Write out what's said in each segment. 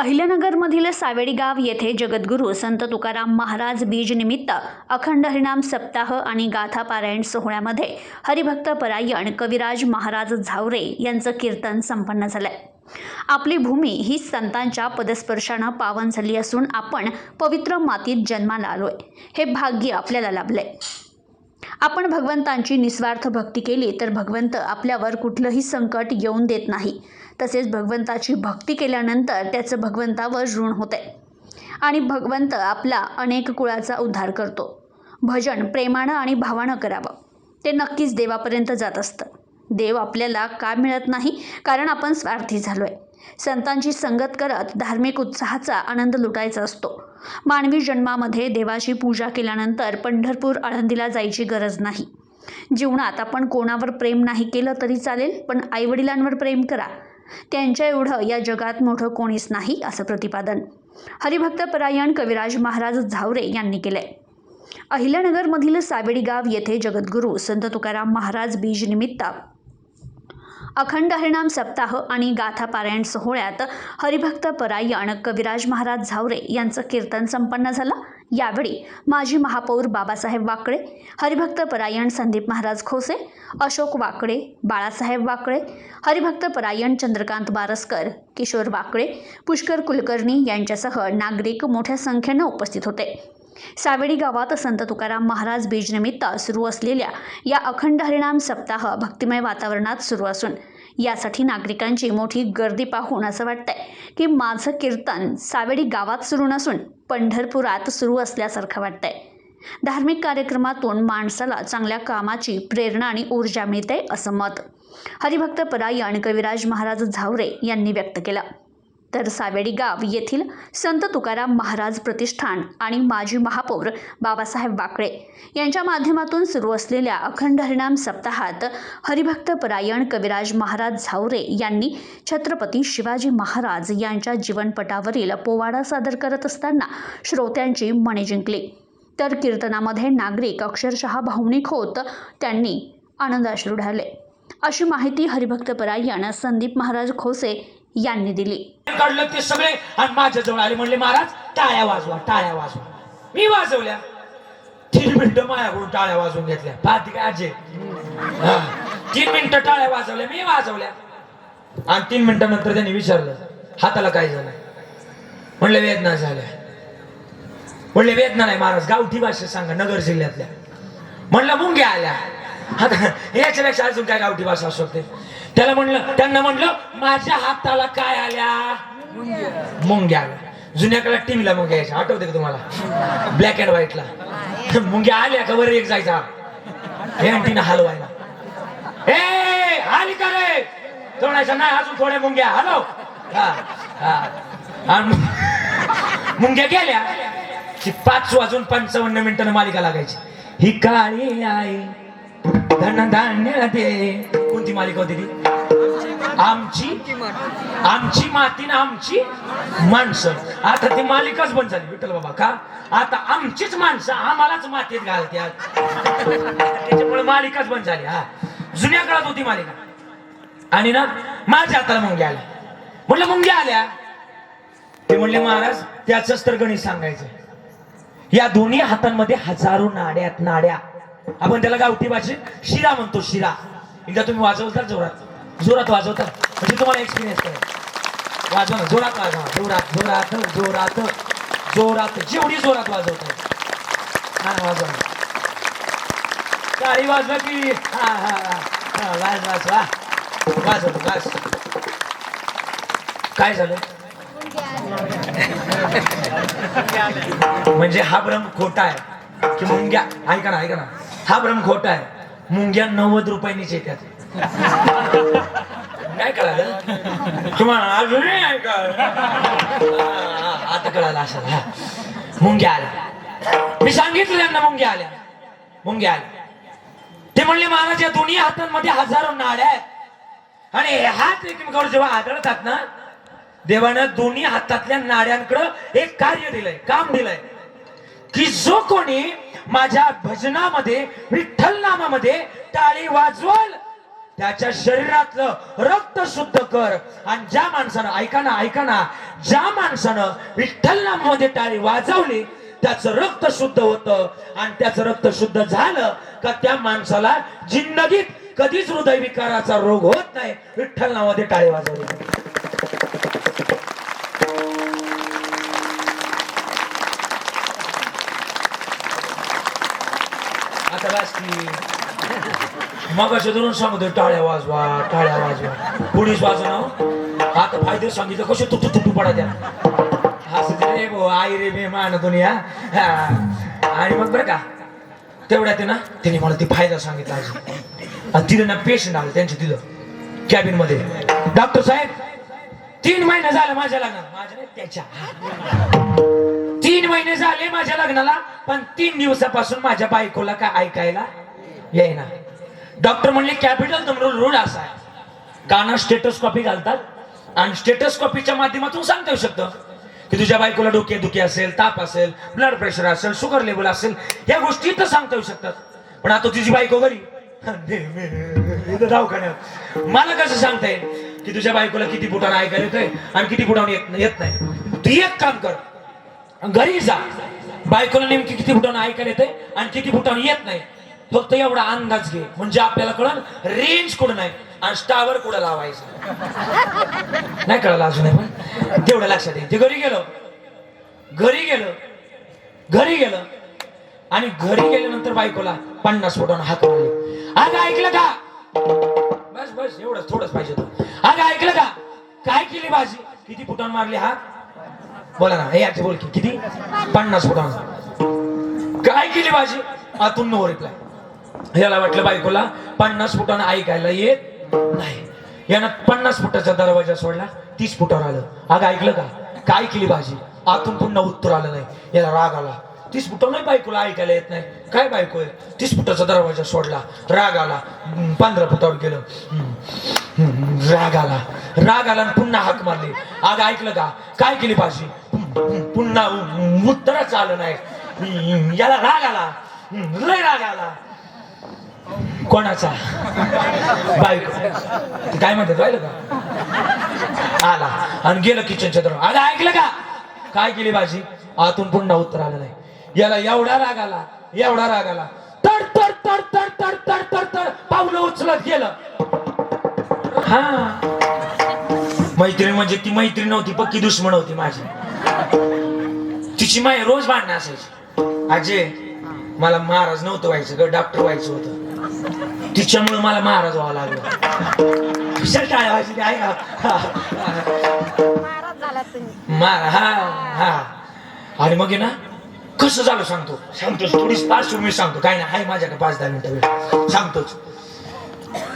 अहिल्यानगरमधील सावेडी गाव येथे जगद्गुरू संत तुकाराम महाराज बीज निमित्त अखंड हरिनाम सप्ताह आणि गाथा पारायण सोहळ्यामध्ये हरिभक्त परायण कविराज महाराज झावरे यांचं कीर्तन संपन्न झालंय। आपली भूमी ही संतांच्या पदस्पर्शानं पावन झाली असून आपण पवित्र मातीत जन्माला आलोय, हे भाग्य आपल्याला लाभलंय। आपण भगवंतांची निस्वार्थ भक्ती केली तर भगवंत आपल्यावर कुठलंही संकट येऊन देत नाही। तसेच भगवंताची भक्ती केल्यानंतर त्याचं भगवंतावर ऋण होते आणि भगवंत आपला अनेक कुळाचा उद्धार करतो। भजन प्रेमानं आणि भावानं करावं, ते नक्कीच देवापर्यंत जात असतं। देव आपल्याला का मिळत नाही? कारण आपण स्वार्थी झालोय। संतांची संगत करत धार्मिक उत्साहाचा आनंद लुटायचा असतो। मानवी जन्मामध्ये देवाची पूजा केल्यानंतर पंढरपूर आळंदीला जायची गरज नाही। जीवनात आपण कोणावर प्रेम नाही केलं तरी चालेल, पण आईवडिलांवर प्रेम करा, त्यांच्या एवढं या जगात मोठं कोणीच नाही, असं प्रतिपादन हरिभक्त परायण कविराज महाराज झावरे यांनी केलंय। अहिल्यानगरमधील सावेडी गाव येथे जगद्गुरू संत तुकाराम महाराज बीज निमित्त अखंड हरिनाम सप्ताह आणि गाथा पारायण सोहळ्यात हरिभक्त परायण कविराज महाराज झावरे यांचं कीर्तन संपन्न झालं। यावेळी माजी महापौर बाबासाहेब वाकळे, हरिभक्त परायण संदीप महाराज खोसे, अशोक वाकळे, बाळासाहेब वाकळे, हरिभक्त परायण चंद्रकांत बारसकर, किशोर वाकळे, पुष्कर कुलकर्णी यांच्यासह नागरिक मोठ्या संख्येनं उपस्थित होते। सावेडी गावात संत तुकाराम महाराज बीज निमित्त सुरू असलेल्या या अखंड हरिनाम सप्ताह भक्तिमय वातावरणात सुरू असून यासाठी नागरिकांची मोठी गर्दी पाहून असं वाटतंय की माझं कीर्तन सावेडी गावात सुरू नसून पंढरपुरात सुरू असल्यासारखं वाटतंय। धार्मिक कार्यक्रमातून माणसाला चांगल्या कामाची प्रेरणा आणि ऊर्जा मिळते, असं मत हरिभक्त परायण कविराज महाराज झावरे यांनी व्यक्त केलं। तर सावेडी गाव येथील संत तुकाराम महाराज प्रतिष्ठान आणि माजी महापौर बाबासाहेब वाकळे यांच्या माध्यमातून सुरू असलेल्या अखंड हरिनाम सप्ताहात हरिभक्त परायण कविराज महाराज झावरे यांनी छत्रपती शिवाजी महाराज यांच्या जीवनपटावरील पोवाडा सादर करत असताना श्रोत्यांची मने जिंकली। तर कीर्तनामध्ये नागरिक अक्षरशः भावनिक होत त्यांनी आनंदाश्रू ढाळले, अशी माहिती हरिभक्त परायण संदीप महाराज खोसे यांनी दिली। काढलं ते सगळे आणि माझ्या जवळ आले, म्हणले महाराज टाळ्या वाजवा, टाळ्या वाजवा। मी वाजवल्या, 3 मिनिटं माझ्याकडून टाळ्या वाजवून घेतल्या। पाहती काय आजे, 3 मिनिटं टाळ्या वाजवल्या, मी वाजवल्या। आणि 3 मिनिटानंतर त्यांनी विचारलं हाताला काय झालं? म्हणले वेदना झाल्या। म्हणले वेदना नाही महाराज, गावठी भाषेत सांगा, नगर जिल्ह्यातल्या। म्हणलं मुंग्या आल्या। आता याच्यापेक्षा अजून काय गावठी भाषा असू शकते? त्यांना म्हणलं माझ्या हाताला काय आल्या? मुंग्या आल्या। जुन्या काळात टीव्हीला मुंग्या यायच्या, आठवते का तुम्हाला? ब्लॅक अँड व्हाईटला मुंग्या आल्या का वर एक जायचा अँटीना हलवायला, ए आली का रे तोडायचा नाही, अजून थोड्या मुंग्या हलव। मुंग्या गेल्या की 5:55 मालिका लागायची। ही काळी आई धन धान्य दे, कोणती मालिका होती ती? आमची माती ना आमची माणसं। आता ती मालिकाच बंद झाली विठ्ठल बाबा। का? आता आमचीच माणसं आम्हालाच मातीत घालतात, त्याच्यामुळे मालिकाच बंद झाली। जुन्या काळात होती मालिका। आणि ना माझ्या हाताला मुंग्या आल्या। म्हणलं मुंग्या आल्या, ते म्हणले महाराज त्याच तर गणित सांगायचं। या दोन्ही हातांमध्ये हजारो नाड्या, आपण त्याला गावठी भाषेत शिरा म्हणतो, शिरा। एकदा तुम्ही वाजवता जोरात जोरात वाजवता म्हणजे तुम्हाला एक्सपिरियन्स करेल। वाजवा ना, जोरात वाजवा, जोरात जोरात जोरात जोरात, जेवढी जोरात वाजवता वाजवा। टाळी वाजवा की वाजवतो बस। काय झालं? म्हणजे हा भ्रम खोटा आहे की मुंग्या, ऐका ना, हा भ्रम खोटा आहे। मुंग्या 90 रुपयांनीच येतात। काय कळालं तुम्हाला? अजूनही ऐका, आता कळालं असेल। मुंग्या आल्या, मी सांगितलं त्यांना मुंग्या आल्या। ते म्हणले महाराज या दोन्ही हातांमध्ये हजारो नाड्या आहेत आणि हात एकमेकावर जेव्हा आदळतात ना, देवानं दोन्ही हातातल्या नाड्यांकडे एक कार्य दिलंय, काम दिलंय की जो कोणी माझ्या भजनामध्ये विठ्ठल नामामध्ये टाळी वाजवल त्याच्या शरीरातलं रक्त शुद्ध कर. आणि ज्या माणसानं ऐका ना ज्या माणसानं विठ्ठल नामामध्ये टाळी वाजवली त्याचं रक्त शुद्ध होतं. आणि त्याचं रक्त शुद्ध झालं का त्या माणसाला जिंदगीत कधीच हृदयविकाराचा रोग होत नाही. विठ्ठल नामामध्ये टाळी वाजवली. आता बस की मग असे धरून सांगतोय टाळ्या वाजवा पोलीस वाजवा. आता फायदे सांगितलं कसे तुटू तुटू पडा द्या हसते रे भाऊ आई रे बे मान दुनिया. आणि मग बरं का तेवढ्यात ना त्यांनी मला ती फायदा सांगितला आणि तिथे ना पेशंट आलं त्यांच्या तिथं कॅबिन मध्ये. डॉक्टर साहेब 3 महिने झाले माझ्या लग्नाला. माझ्या नाही त्याच्या 3 महिने झाले माझ्या लग्नाला पण 3 दिवसापासून माझ्या बायकोला काय ऐकायला येईना. डॉक्टर म्हणले कॅपिटल तुमचं रूल असा आहे काना स्टेटोस्कोपी घालतात आणि स्टेटोस्कोपीच्या माध्यमातून सांगता येऊ शकतं की तुझ्या बायकोला डोकेदुखी असेल, ताप असेल, ब्लड प्रेशर असेल, शुगर लेवल असेल, या गोष्टी तर सांगता येऊ शकतात. पण आता तुझी बायको घरी दवाखान्यात मला कसं सांगता येईल की तुझ्या बायकोला किती फुटानं ऐकायला येतंय आणि किती फुटानं येत नाही. तू एक काम कर घरी जा बायकोला नेमकी किती फुटानं ऐकायला येतंय आणि किती फुटानं येत नाही फक्त एवढा अंदाज घे म्हणजे आपल्याला कळलं रेंज कुठं नाही आणि स्टावर कुठं लावायचं. नाही कळलं अजून पण तेवढं लक्षात येईल. ते घरी गेलं आणि घरी गेल्यानंतर बायकोला 50 फुटानं हाक मारली. अगं ऐकलं का? बस एवढंच थोडंच पाहिजे होतं. अगं ऐकलं का? काय केली भाजी? किती फुटानं मारली हाक? बोला ना हे याची बोल की किती? 50 फुटानं. काय केली भाजी? आतून नो रिप्लाय. याला वाटलं बायकोला 50 फुटानं ऐकायला येत नाही. यानं 50 फुटाचा दरवाजा सोडला 30 फुटावर आलं. अगं ऐकलं का? काय केली भाजी? आतून पुन्हा उत्तर आलं नाही. याला राग आला. 30 फुटावर नाही बायकोला ऐकायला येत नाही. काय बायको आहे? 30 फुटाचा दरवाजा सोडला. राग आला. 15 फुटावर गेलं. राग आला आणि पुन्हा हाक मारली. अगं ऐकलं का? काय केली भाजी? पुन्हा उत्तरच आलं नाही. याला राग आला. लय राग आला. कोणाचा? बायको. काय म्हणतात राहिलं का? आला आणि गेलं किचनच्या दरवाजा. अगं ऐकलं का? काय केली भाजी? आतून पुन्हा उत्तर आलं नाही. याला एवढा राग आला तड तड तड तड तड तड तड तड पावलं उचलत गेलं. हा मैत्रीण म्हणजे ती मैत्रीण नव्हती पक्की दुश्मन होती माझी. तिची माय रोज भांडणं असायची. अजय मला महाराज नव्हतं व्हायचं ग डॉक्टर व्हायचं होतं. तिच्यामुळे मला महाराज व्हावं लागलं. टाळ्या व्हायची आहे हा. आणि मग ना कसं झालं सांगतोच थोडीच पार्श्वभूमी सांगतो. काय ना आहे माझ्याकडे 5-10 मिनिटं वेळ सांगतोच.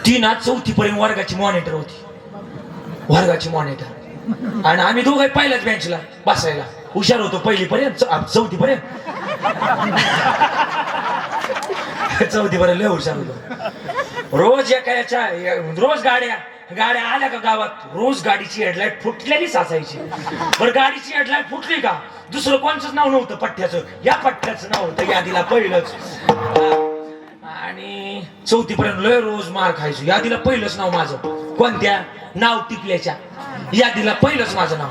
ती ना 4थी पर्यंत वर्गाची मॉनिटर होती. आणि आम्ही दोघं पहिल्याच बेंचला बसायला हुशार होतो. 1ली पर्यंत 4थी पर्यंत 4थी पर्यंत लय हुशार होतो. रोज गाड्या आल्या का गावात रोज गाडीची हेडलाईट फुटलेलीच असायची. बरं गाडीची हेडलाईट फुटली का दुसरं कोणचंच नाव नव्हतं पठ्ठ्याचं. या पठ्ठ्याचं नाव होतं यादीला पहिलंच. आणि 4थी पर्यंत लय रोज मार खायचो. यादीला पहिलंच नाव माझं. कोणत्या? नाव टिपल्याच्या यादीला पहिलंच माझं नाव.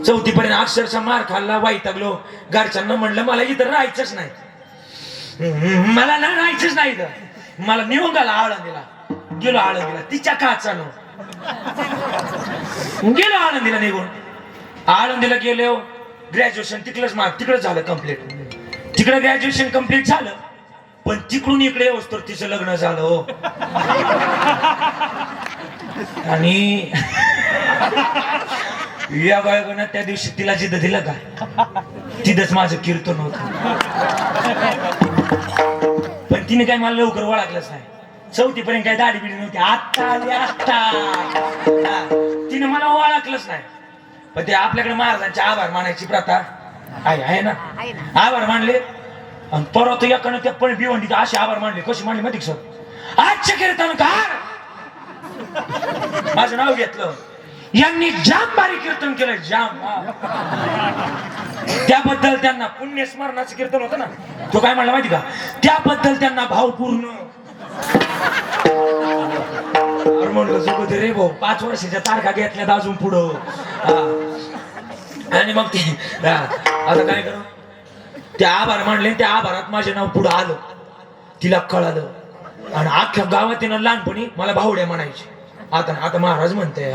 4थी पर्यंत अक्षरशः मार खाल्ला वैतागलो. घरच्यांना म्हणलं मला इथं राहायचंच नाही. मला ना राहायचंच नाही इथं. मला निघून गेला आळंदीला. गेलो आळंदीला तिच्या काचानो गेलो आळंदीला निघून. आळंदीला गेलो ग्रॅज्युएशन तिकडच झालं कम्प्लीट. तिकडे ग्रॅज्युएशन कम्प्लीट झालं पण तिकडून इकडे येऊस तर तिचं लग्न झालं हो. आणि या बायकोनं त्या दिवशी तिला जिथं दिलं का तिथंच माझं कीर्तन होत. पण तिने काय मला लवकर ओळखलंच नाही. 4थी पर्यंत काय दाढी बिडी नव्हती. आता तिने मला ओळखलंच नाही. पण ते आपल्याकडे महाराजांचे आभार मानायची प्रथा आहे ना. आभार मानले आणि परत एकानं त्या पण भिवंडीत असे आभार मानले. कशी मानले माहिती सर? आजचे कीर्तनकार माझं नाव घेतलं. यांनी जाम भारी कीर्तन केलं जाम. त्याबद्दल त्यांना पुण्य स्मरणाचं कीर्तन होतं ना तो काय म्हणला माहिती का? त्याबद्दल त्यांना भावपूर्ण अरे म्हणलं चुकू दे रे भाऊ, 5 वर्षाच्या तारखा घेतल्यात अजून पुढं. आणि मग ती आता काय करू, त्या आभार मानले, त्या आभारात माझे नाव पुढं आलं. तिला कळालं आणि अख्ख्या गावात तिनं लहानपणी मला भावड्या म्हणायचे. आता महाराज म्हणते.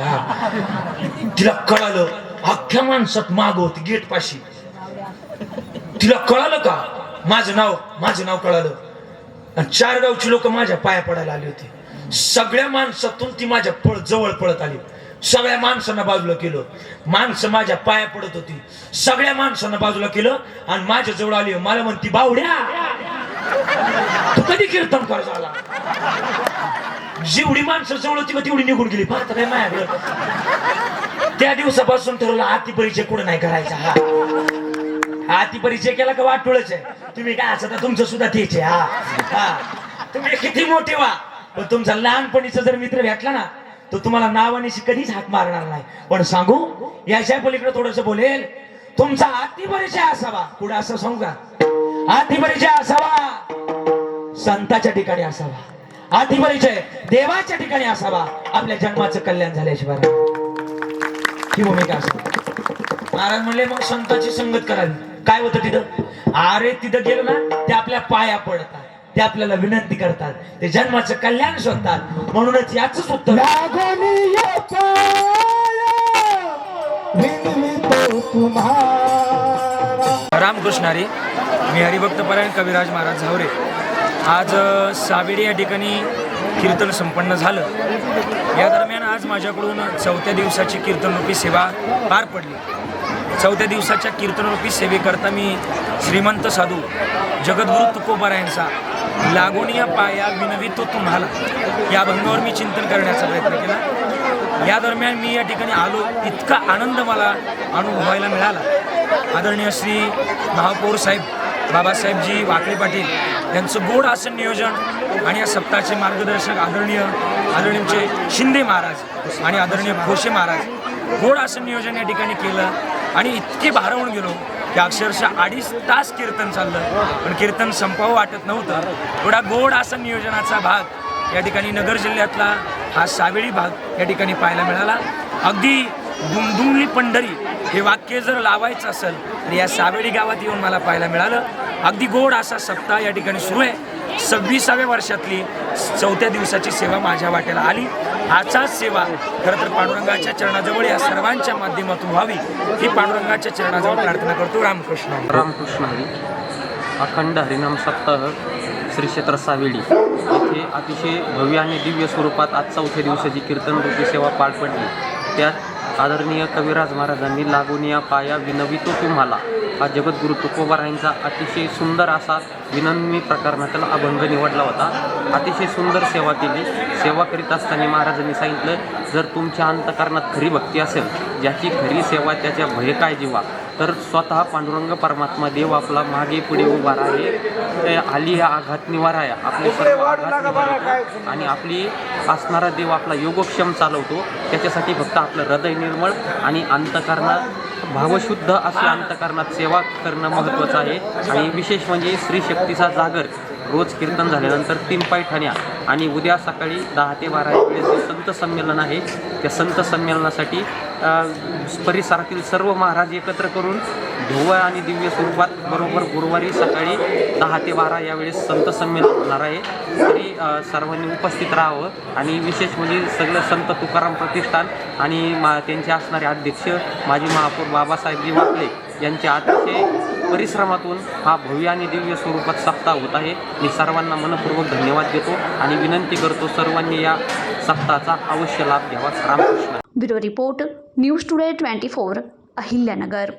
तिला कळालं, अख्ख्या माणसात माग होती गेट पाशी. तिला कळालं का माझं नाव कळालं. आणि 4 गावची लोक माझ्या पाया पडायला आली होती. सगळ्या माणसातून ती माझ्या जवळ पळत आली. सगळ्या माणसांना बाजूला केलं. माणसं माझ्या पाया पडत होती. सगळ्या माणसांना बाजूला केलं आणि माझ्या जवळ आली. मला म्हणती, बावड्या तू कधी कीर्तन कर झाला. जेवढी माणसं जवळ होती तेवढी निघून गेली. पाहता काय माझ्याकडे. त्या दिवसापासून ठरवलं हाती परिचय कुठं नाही करायचा. हाती परिचय केला का वाटोळच आहे. तुम्ही काय असं तर तुमचं सुद्धा तेच आहे. तुम्ही किती मोठे व्हा, पण तुमचा लहानपणीचा जर मित्र भेटला ना, तो तुम्हाला नावानिशी कधीच हात मारणार नाही. पण सांगू, याच्या पलीकडे थोडस बोलेल, तुमचा हाती परिचय असावा. पुढे असं सांगू का, हाती परिचय असावा संताच्या ठिकाणी असावा. हाती परिचय देवाच्या ठिकाणी असावा. आपल्या जन्माचं कल्याण झाल्याशिवाय ही भूमिका असते. महाराज म्हणले मग संतांची संगत करावी. काय होतं तिथं, अरे तिथं गेलो ना, ते आपल्या पाया पडतात, ते आपल्याला विनंती करतात, ते जन्माचं कल्याण शोधतात. म्हणूनच याच उत्तर, रामकृष्ण हरी. मी हरिभक्त परायण कविराज महाराज झावरे. आज सावेडी या ठिकाणी कीर्तन संपन्न झालं. या दरम्यान आज माझ्याकडून 4थ्या दिवसाची कीर्तनरूपी सेवा पार पडली. 4थ्या दिवसाच्या कीर्तनरूपी सेवेकरता मी श्रीमंत साधू जगद्गुरु तुकोबारायांचा लागोनिया पाया विनवितो तुम्हाला या अभंगावर मी चिंतन करण्याचा प्रयत्न केला. या दरम्यान मी या ठिकाणी आलो, इतका आनंद मला अनुभवायला मिळाला. आदरणीय श्री महापौर साहेब बाबासाहेबजी वाकळे पाटील यांचं गोड आसन नियोजन आणि या सप्ताहाचे मार्गदर्शक आदरणीय शिंदे महाराज आणि आदरणीय खोशे महाराज गोड आसन नियोजन या ठिकाणी केलं. आणि इतके भारावून गेलो की अक्षरशः 2.5 तास कीर्तन चाललं, पण कीर्तन संपावं वाटत नव्हतं. एवढा गोड आसन नियोजनाचा भाग या ठिकाणी नगर जिल्ह्यातला हा सावेडी भाग या ठिकाणी पाहायला मिळाला. अगदी दुमदुमली पंढरी हे वाक्य जर लावायचं असेल तर या सावेडी गावात येऊन मला पाहायला मिळालं. अगदी गोड असा सप्ताह या ठिकाणी सुरू आहे. 26व्या वर्षातली 4थ्या दिवसाची सेवा माझ्या वाट्याला आली. आजचाच सेवा खरं तर पांडुरंगाच्या चरणाजवळ या सर्वांच्या माध्यमातून व्हावी ही पांडुरंगाच्या चरणाजवळ प्रार्थना करतो. रामकृष्ण हरी. अखंड हरिनाम सप्ताह श्री क्षेत्र सावेडी येथे अतिशय भव्य आणि दिव्य स्वरूपात आज 4थ्या दिवसाची कीर्तनरूपी सेवा पार पडली. त्यात आदरणीय कविराज महाराजांनी लागोनिया पाया विनवितो तुम्हाला हा जगद्गुरु तुकोबारायांचा अतिशय सुंदर असा विनम्र प्रकरणातला अभंग निवडला होता. अतिशय सुंदर सेवा केली. सेवा करीत असताना महाराजांनी सांगितलं, जर तुमच्या अंतकरणात खरी भक्ती असेल, ज्याची खरी सेवा त्याच्या भय काय जीवा, तर स्वतः पांडुरंग परमात्मा देव आपला मागे पुढे उभा राहे, आली हा आघात निवाराया, आपले सर्व आघात निवारतो आणि आपली असणारा देव आपला योगक्षम चालवतो. त्याच्यासाठी फक्त आपलं हृदय निर्मळ आणि अंतकरणात भावशुद्ध असे अंतकरणात सेवा करणं महत्त्वाचं आहे. आणि विशेष म्हणजे श्री शक्तीचा जागर रोज कीर्तन झाल्यानंतर 3 पैठण्या आणि उद्या सकाळी 10 ते 12 या वेळेस जे संत संमेलन आहे त्या संत संमेलनासाठी परिसरातील सर्व महाराज एकत्र करून ढोवळ आणि दिव्य स्वरूपात बरोबर गुरुवारी सकाळी 10 ते 12 या वेळेस संत संमेलन होणार आहे. तरी सर्वांनी उपस्थित राहावं. आणि विशेष म्हणजे सगळं संत तुकाराम प्रतिष्ठान आणि त्यांचे असणारे अध्यक्ष माजी महापौर बाबासाहेबजी वाकळे यांच्या अतिशय परिश्रमातून हा भव्य आणि दिव्य स्वरूपात सप्ताह होत आहे. मी सर्वांना मनपूर्वक धन्यवाद देतो आणि विनंती करतो सर्वांनी या सप्ताहाचा अवश्य लाभ घ्यावा. Ramkrishna. Bureau report news today 24 Ahilyanagar.